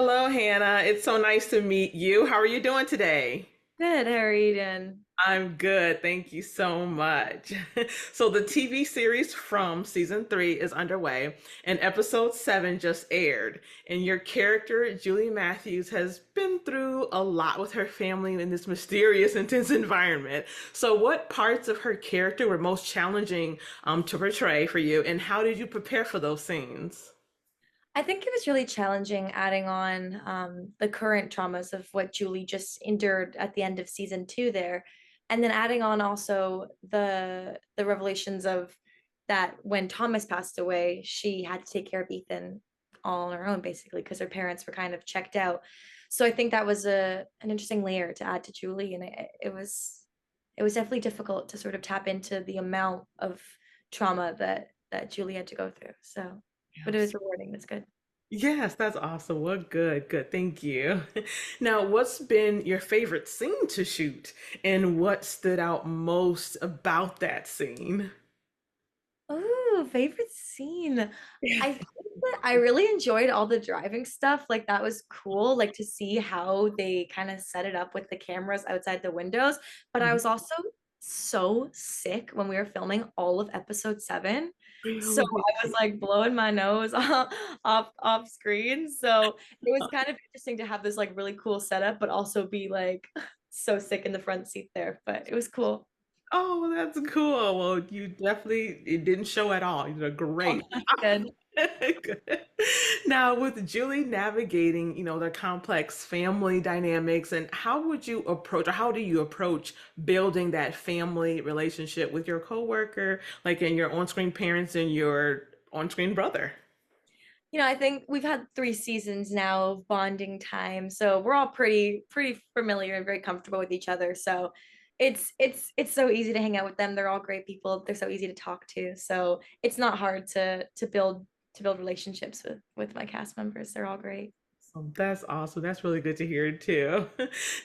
Hello, Hannah. It's so nice to meet you. How are you doing today? Good, how are you doing? I'm good. Thank you so much. So, the TV series from season three is underway, and episode seven just aired. And your character, Julie Matthews, has been through a lot with her family in this mysterious, intense environment. So, what parts of her character were most challenging to portray for you, and how did you prepare for those scenes? I think it was really challenging adding on the current traumas of what Julie just endured at the end of season two there, and then adding on also the revelations of that when Thomas passed away, she had to take care of Ethan all on her own basically because her parents were kind of checked out. So I think that was a an interesting layer to add to Julie, and it was definitely difficult to sort of tap into the amount of trauma that Julie had to go through. So, but it was rewarding. That's good. Yes, that's awesome. Well, good, good. Thank you. Now, what's been your favorite scene to shoot, and what stood out most about that scene? Oh, favorite scene. I think that I really enjoyed all the driving stuff. Like that was cool, like to see how they kind of set it up with the cameras outside the windows. But I was also so sick when we were filming all of episode seven. So Really? I was like blowing my nose off screen. So it was kind of interesting to have this like really cool setup, but also be like so sick in the front seat there. But it was cool. Oh, that's cool. Well, you definitely it didn't show at all. You did Oh, great. that's good. Good. Now, with Julie navigating, their complex family dynamics, and how would you approach, or how do you approach building that family relationship with your coworker, like in your on-screen parents and your on-screen brother? I think we've had 3 seasons now of bonding time, so we're all pretty familiar and very comfortable with each other. So it's so easy to hang out with them. They're all great people. They're so easy to talk to. So it's not hard to build relationships with my cast members. They're all great. So that's awesome. That's really good to hear too.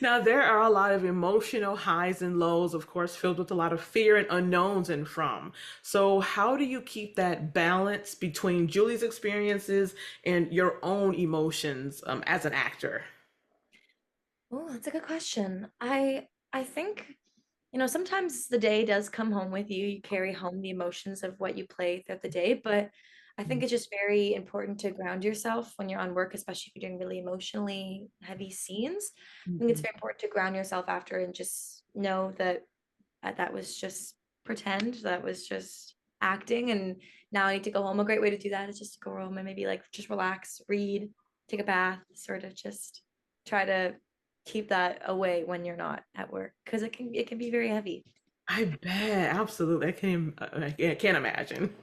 Now, there are a lot of emotional highs and lows, of course, filled with a lot of fear and unknowns and from. So, how do you keep that balance between Julie's experiences and your own emotions as an actor? Oh, that's a good question. I think, sometimes the day does come home with you. You carry home the emotions of what you play throughout the day, but I think it's just very important to ground yourself when you're on work, especially if you're doing really emotionally heavy scenes. I think it's Mhm. very important to ground yourself after and just know that that was just pretend, that was just acting, and now I need to go home. A great way to do that is just to go home and maybe like just relax, read, take a bath, sort of just try to keep that away when you're not at work because it can be very heavy. I bet, absolutely. I can't imagine.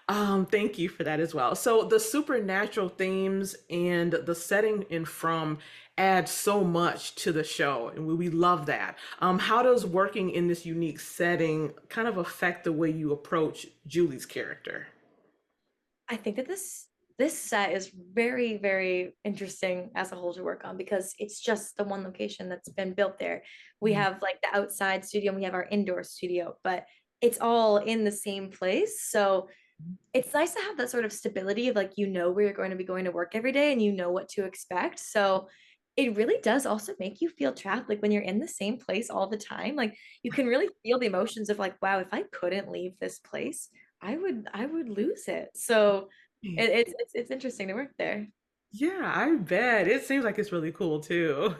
Thank you for that as well. So the supernatural themes and the setting in From add so much to the show, and we love that. How does working in this unique setting kind of affect the way you approach Julie's character? I think that this set is very, very interesting as a whole to work on because it's just the one location that's been built there. We have like the outside studio and we have our indoor studio, but it's all in the same place. So it's nice to have that sort of stability of like where you're going to be going to work every day and you know what to expect. So it really does also make you feel trapped like when you're in the same place all the time. Like you can really feel the emotions of like, wow, if I couldn't leave this place, I would lose it. So it's interesting to work there. Yeah, I bet. It seems like it's really cool too.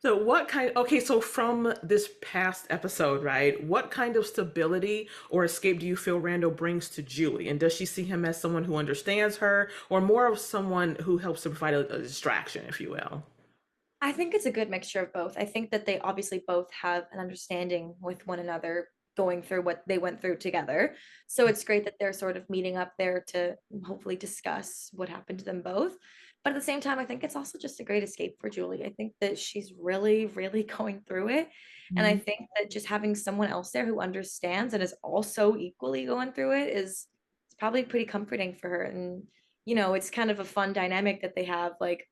So okay, so from this past episode, right? What kind of stability or escape do you feel Randall brings to Julie? And does she see him as someone who understands her or more of someone who helps to provide a distraction, if you will? I think it's a good mixture of both. I think that they obviously both have an understanding with one another going through what they went through together. So it's great that they're sort of meeting up there to hopefully discuss what happened to them both. But at the same time, I think it's also just a great escape for Julie. I think that she's really, really going through it. And I Mhm. think that just having someone else there who understands and is also equally going through it is it's probably pretty comforting for her. And, it's kind of a fun dynamic that they have. Like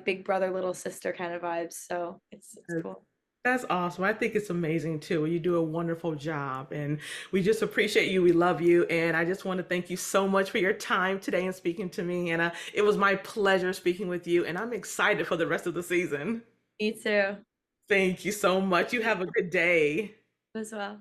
big brother, little sister kind of vibes. So it's cool. That's awesome. I think it's amazing too. You do a wonderful job, and we just appreciate you. We love you, and I just want to thank you so much for your time today and speaking to me. And it was my pleasure speaking with you, and I'm excited for the rest of the season. Me too, Thank you so much. You have a good day. as well.